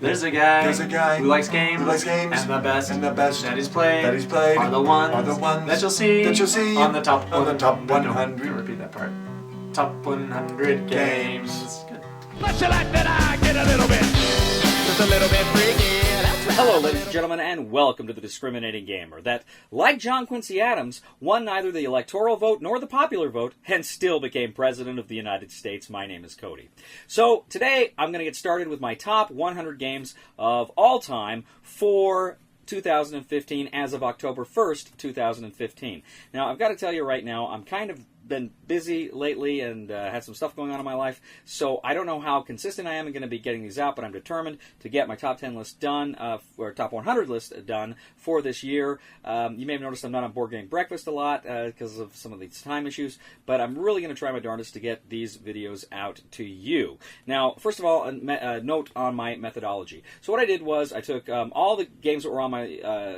There's a guy who likes games, and the best that he's played are the ones that you'll see on the top 100. Repeat that part. Top 100 games. Good. But you like that I get a little bit, just a little bit freaky. Hello, ladies and gentlemen, and welcome to the Discriminating Gamer, that, like John Quincy Adams, won neither the electoral vote nor the popular vote, and still became President of the United States. My name is Cody. So, today, I'm going to get started with my top 100 games of all time for 2015 as of October 1st, 2015. Now, I've got to tell you right now, I'm kind of been busy lately and had some stuff going on in my life, so I don't know how consistent I am going to be getting these out, but I'm determined to get my top 10 list done, or top 100 list done for this year. You may have noticed I'm not on Board Game Breakfast a lot because of some of these time issues, but I'm really going to try my darndest to get these videos out to you. Now, first of all, a note on my methodology. So what I did was I took all the games that were on my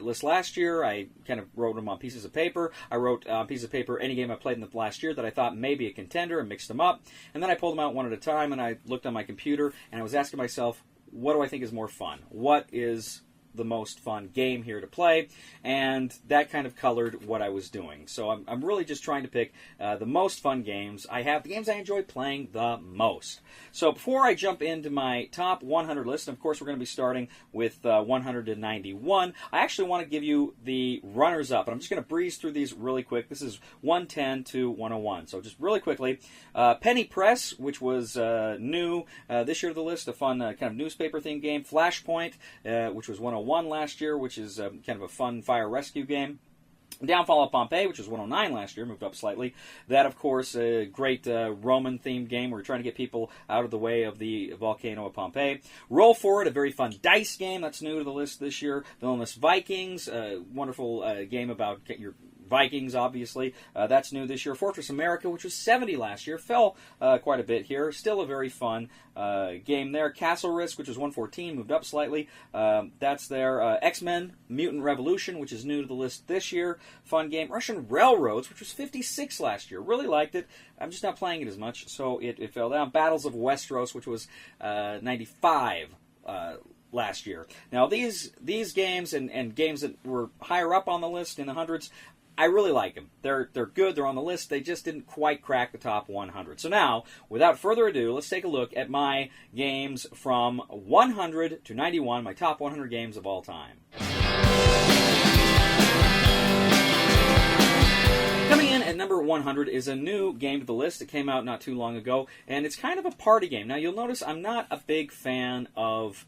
list last year. I kind of wrote them on pieces of paper. I wrote on pieces of paper any game I played in the last year that I thought may be a contender and mixed them up. And then I pulled them out one at a time and I looked on my computer and I was asking myself, what do I think is more fun? What is the most fun game here to play? And that kind of colored what I was doing. So I'm really just trying to pick the most fun games I have, the games I enjoy playing the most. So before I jump into my top 100 list, and of course we're going to be starting with 191, I actually want to give you the runners-up. And I'm just going to breeze through these really quick. This is 110 to 101. So just really quickly, Penny Press, which was new this year to the list, a fun kind of newspaper-themed game. Flashpoint, which was 101 last year, which is kind of a fun fire rescue game. Downfall of Pompeii, which was 109 last year, moved up slightly. That, of course, a great Roman-themed game where you're trying to get people out of the way of the volcano of Pompeii. Roll Forward, a very fun dice game that's new to the list this year. Villainous Vikings, a wonderful game about your Vikings, obviously. That's new this year. Fortress America, which was 70 last year, fell quite a bit here. Still a very fun game there. Castle Risk, which was 114, moved up slightly. That's there. X-Men Mutant Revolution, which is new to the list this year. Fun game. Russian Railroads, which was 56 last year. Really liked it. I'm just not playing it as much, so it fell down. Battles of Westeros, which was 95 last year. Now, these games and games that were higher up on the list in the hundreds, I really like them. They're good. They're on the list. They just didn't quite crack the top 100. So now, without further ado, let's take a look at my games from 100 to 91, my top 100 games of all time. Coming in at number 100 is a new game to the list. It came out not too long ago, and it's kind of a party game. Now, you'll notice I'm not a big fan of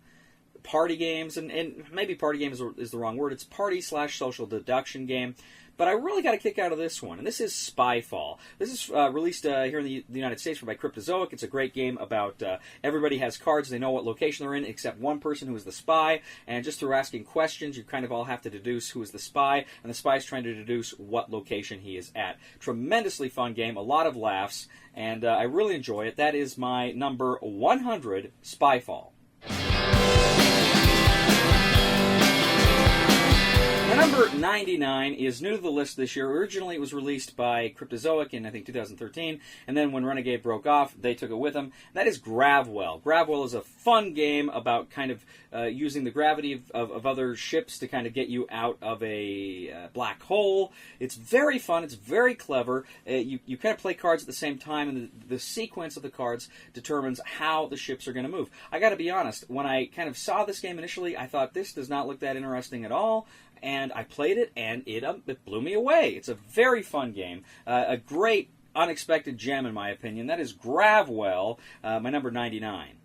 party games, and maybe party game is the wrong word. It's party/social deduction game. But I really got a kick out of this one, and this is Spyfall. This is released here in the United States by Cryptozoic. It's a great game about everybody has cards. They know what location they're in, except one person who is the spy. And just through asking questions, you kind of all have to deduce who is the spy, and the spy is trying to deduce what location he is at. Tremendously fun game, a lot of laughs, and I really enjoy it. That is my number 100, Spyfall. Number 99 is new to the list this year. Originally, it was released by Cryptozoic in, I think, 2013, and then when Renegade broke off, they took it with them. That is Gravwell. Gravwell is a fun game about kind of using the gravity of other ships to kind of get you out of a black hole. It's very fun. It's very clever. You kind of play cards at the same time, and the sequence of the cards determines how the ships are going to move. I got to be honest, when I kind of saw this game initially, I thought this does not look that interesting at all. And I played it, and it blew me away. It's a very fun game. A great, unexpected gem, in my opinion. That is Gravwell, my number 99.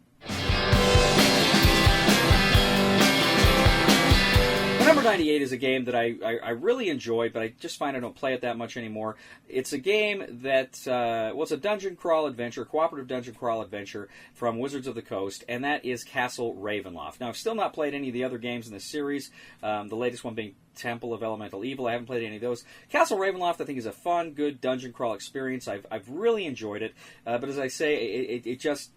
Number 98 is a game that I really enjoyed, but I just find I don't play it that much anymore. It's a game that, it's a dungeon crawl adventure, cooperative dungeon crawl adventure from Wizards of the Coast, and that is Castle Ravenloft. Now, I've still not played any of the other games in this series, the latest one being Temple of Elemental Evil. I haven't played any of those. Castle Ravenloft, I think, is a fun, good dungeon crawl experience. I've really enjoyed it, but as I say, it just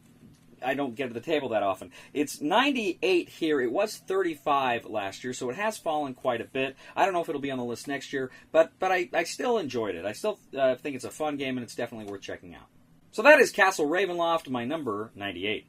I don't get to the table that often. It's 98 here. It was 35 last year, so it has fallen quite a bit. I don't know if it'll be on the list next year, but I still enjoyed it. I still think it's a fun game, and it's definitely worth checking out. So that is Castle Ravenloft, my number 98.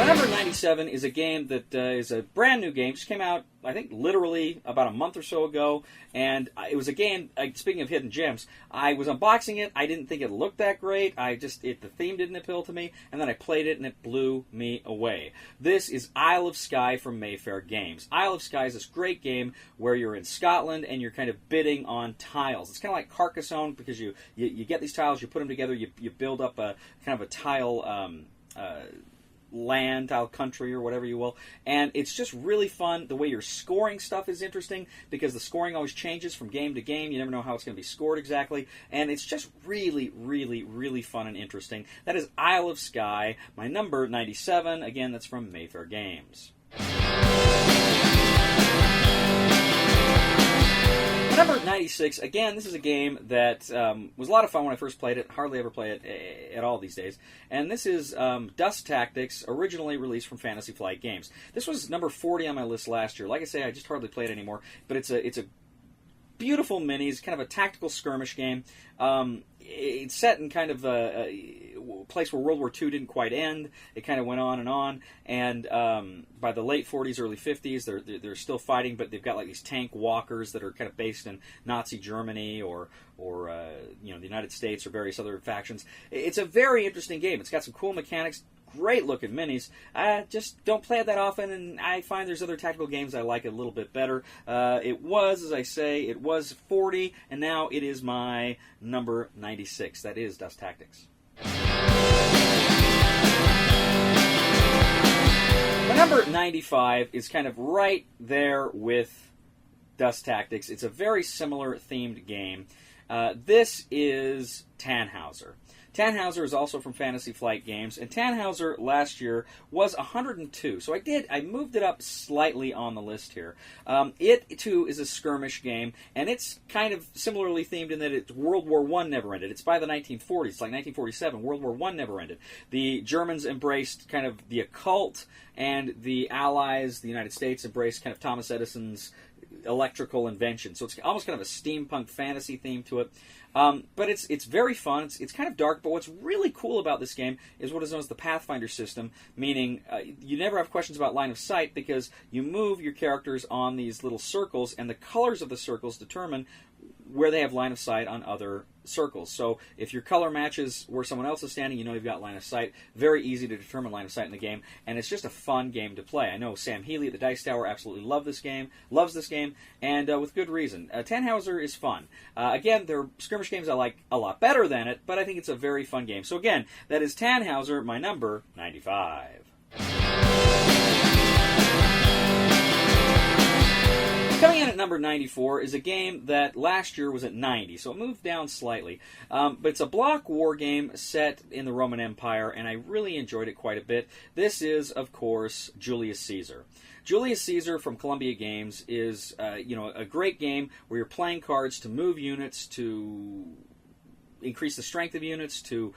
My number 97 is a game that is a brand new game. Just came out, I think, literally about a month or so ago. And it was a game, speaking of hidden gems, I was unboxing it. I didn't think it looked that great. The theme didn't appeal to me. And then I played it and it blew me away. This is Isle of Skye from Mayfair Games. Isle of Skye is this great game where you're in Scotland and you're kind of bidding on tiles. It's kind of like Carcassonne because you get these tiles, you put them together, you build up a kind of a tile land, tile country, or whatever you will, and it's just really fun. The way you're scoring stuff is interesting because the scoring always changes from game to game. You never know how it's going to be scored exactly, and it's just really, really, really fun and interesting. That is Isle of Skye, my number 97. Again, that's from Mayfair Games. Number 96, again, this is a game that was a lot of fun when I first played it. Hardly ever play it at all these days. And this is Dust Tactics, originally released from Fantasy Flight Games. This was number 40 on my list last year. Like I say, I just hardly play it anymore. But it's a beautiful minis, kind of a tactical skirmish game. It's set in kind of a place where World War II didn't quite end. It kind of went on, and by the late 40s, early 50s, they're still fighting, but they've got like these tank walkers that are kind of based in Nazi Germany or the United States or various other factions. It's a very interesting game. It's got some cool mechanics. Great looking minis. I just don't play it that often, and I find there's other tactical games I like a little bit better. It was, as I say, it was 40, and now it is my number 96. That is Dust Tactics. My number 95 is kind of right there with Dust Tactics. It's a very similar themed game. This is Tannhauser. Tannhauser is also from Fantasy Flight Games, and Tannhauser last year was 102. So I moved it up slightly on the list here. It, too, is a skirmish game, and it's kind of similarly themed in that World War I never ended. It's by the 1940s. It's like 1947. World War I never ended. The Germans embraced kind of the occult, and the Allies, the United States, embraced kind of Thomas Edison's electrical invention. So it's almost kind of a steampunk fantasy theme to it. But it's very fun. It's kind of dark, but what's really cool about this game is what is known as the Pathfinder system, meaning you never have questions about line of sight because you move your characters on these little circles, and the colors of the circles determine where they have line of sight on other circles. So if your color matches where someone else is standing, you know you've got line of sight. Very easy to determine line of sight in the game, and it's just a fun game to play. I know Sam Healy at the Dice Tower absolutely loves this game, and with good reason. Tannhauser is fun. Again, there are skirmish games I like a lot better than it, but I think it's a very fun game. So again, that is Tannhauser, my number 95. Coming in at number 94 is a game that last year was at 90, so it moved down slightly. But it's a block war game set in the Roman Empire, and I really enjoyed it quite a bit. This is, of course, Julius Caesar. Julius Caesar from Columbia Games is a great game where you're playing cards to move units, to increase the strength of units, to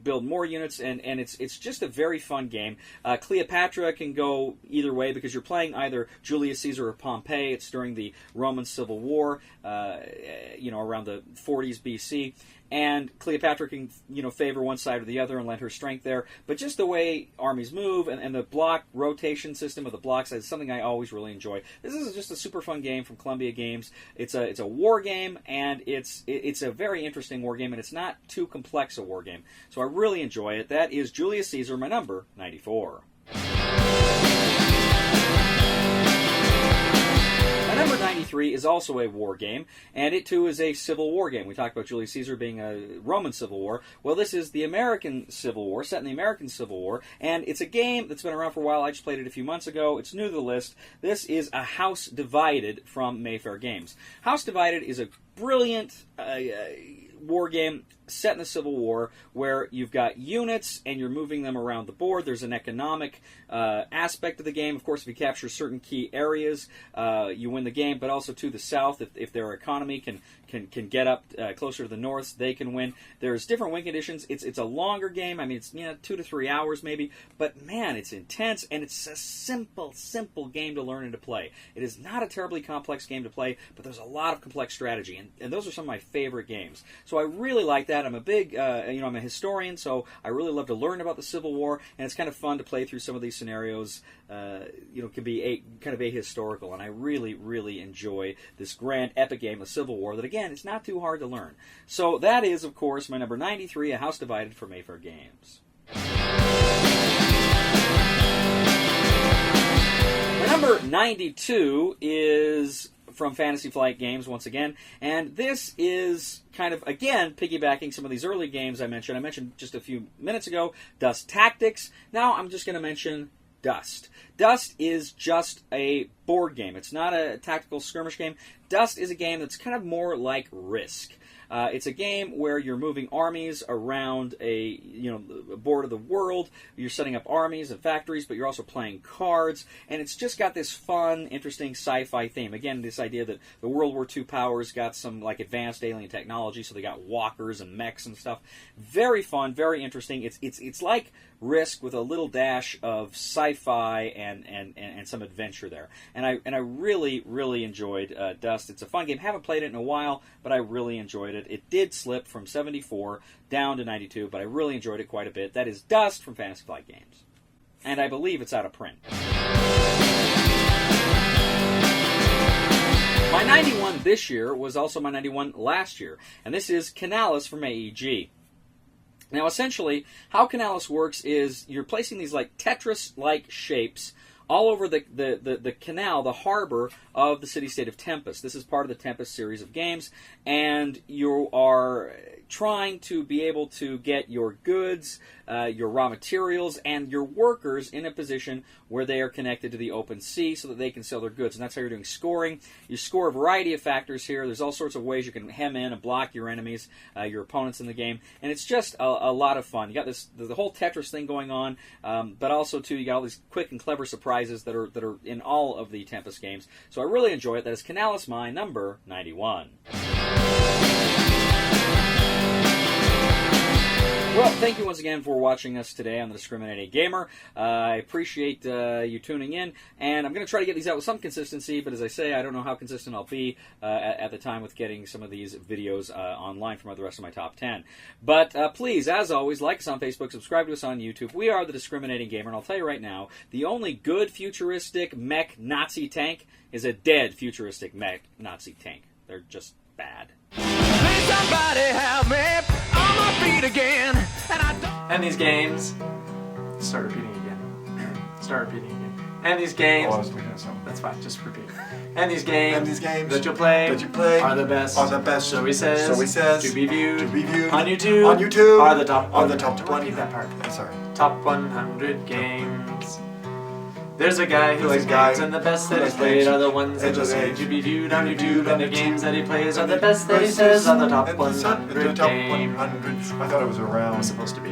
build more units, and it's just a very fun game. Cleopatra can go either way because you're playing either Julius Caesar or Pompey. It's during the Roman Civil War, around the 40s BC. And Cleopatra can, favor one side or the other and lend her strength there. But just the way armies move and the block rotation system of the blocks is something I always really enjoy. This is just a super fun game from Columbia Games. It's a war game, and it's a very interesting war game, and it's not too complex a war game. So I really enjoy it. That is Julius Caesar, my number 94. Number 93 is also a war game, and it too is a Civil War game. We talked about Julius Caesar being a Roman Civil War. Well, this is the American Civil War, set in the American Civil War, and it's a game that's been around for a while. I just played it a few months ago. It's new to the list. This is A House Divided from Mayfair Games. House Divided is a brilliant war game set in the Civil War where you've got units and you're moving them around the board. There's an economic aspect of the game. Of course, if you capture certain key areas, you win the game, but also to the south, if their economy can get up closer to the north, they can win. There's different win conditions. It's a longer game. I mean, it's 2 to 3 hours maybe, but man, it's intense, and it's a simple game to learn and to play. It is not a terribly complex game to play, but there's a lot of complex strategy, and those are some of my favorite games. So I really like that. that. I'm a big, I'm a historian, so I really love to learn about the Civil War, and it's kind of fun to play through some of these scenarios. Can be kind of ahistorical, and I really, really enjoy this grand epic game, the Civil War, that, again, it's not too hard to learn. So that is, of course, my number 93, A House Divided for Mayfair Games. My number 92 is from Fantasy Flight Games once again, and this is kind of, again, piggybacking some of these early games I mentioned. I mentioned just a few minutes ago, Dust Tactics. Now I'm just going to mention Dust. Dust is just a board game. It's not a tactical skirmish game. Dust is a game that's kind of more like Risk. It's a game where you're moving armies around a board of the world. You're setting up armies and factories, but you're also playing cards, and it's just got this fun, interesting sci-fi theme. Again, this idea that the World War II powers got some like advanced alien technology, so they got walkers and mechs and stuff. Very fun, very interesting. It's like Risk with a little dash of sci-fi and some adventure there. And I really, really enjoyed Dust. It's a fun game. Haven't played it in a while, but I really enjoyed it. It did slip from 74 down to 92, but I really enjoyed it quite a bit. That is Dust from Fantasy Flight Games. And I believe it's out of print. My 91 this year was also my 91 last year, and this is Canalis from AEG. Now, essentially, how Canalis works is you're placing these like Tetris-like shapes all over the canal, the harbor of the city-state of Tempest. This is part of the Tempest series of games, and you are trying to be able to get your goods, your raw materials, and your workers in a position where they are connected to the open sea so that they can sell their goods. And that's how you're doing scoring. You score a variety of factors here. There's all sorts of ways you can hem in and block your enemies, your opponents in the game. And it's just a lot of fun. You got the whole Tetris thing going on, but also, too, you got all these quick and clever surprises that are in all of the Tempest games. So I really enjoy it. That is Canalis, my number 91. Well, thank you once again for watching us today on The Discriminating Gamer. I appreciate you tuning in, and I'm going to try to get these out with some consistency, but as I say, I don't know how consistent I'll be at the time with getting some of these videos online from the rest of my top 10. But please, as always, like us on Facebook, subscribe to us on YouTube. We are The Discriminating Gamer, and I'll tell you right now, the only good futuristic mech Nazi tank is a dead futuristic mech Nazi tank. They're just bad. Please somebody help me on my feet again. And these games... Start repeating again. Start repeating again. And these games... Oh, I was looking at something. That's fine, just repeat. And these games that you'll play are the best. So he says, to be viewed on YouTube are the top 20. Repeat that part. Sorry. Top 100 games. There's a guy who likes games, and the best that he's played are the ones that just say to be viewed on YouTube, and the games that he plays are the best that he says on the top 100 games. I thought it was around. It's supposed to be.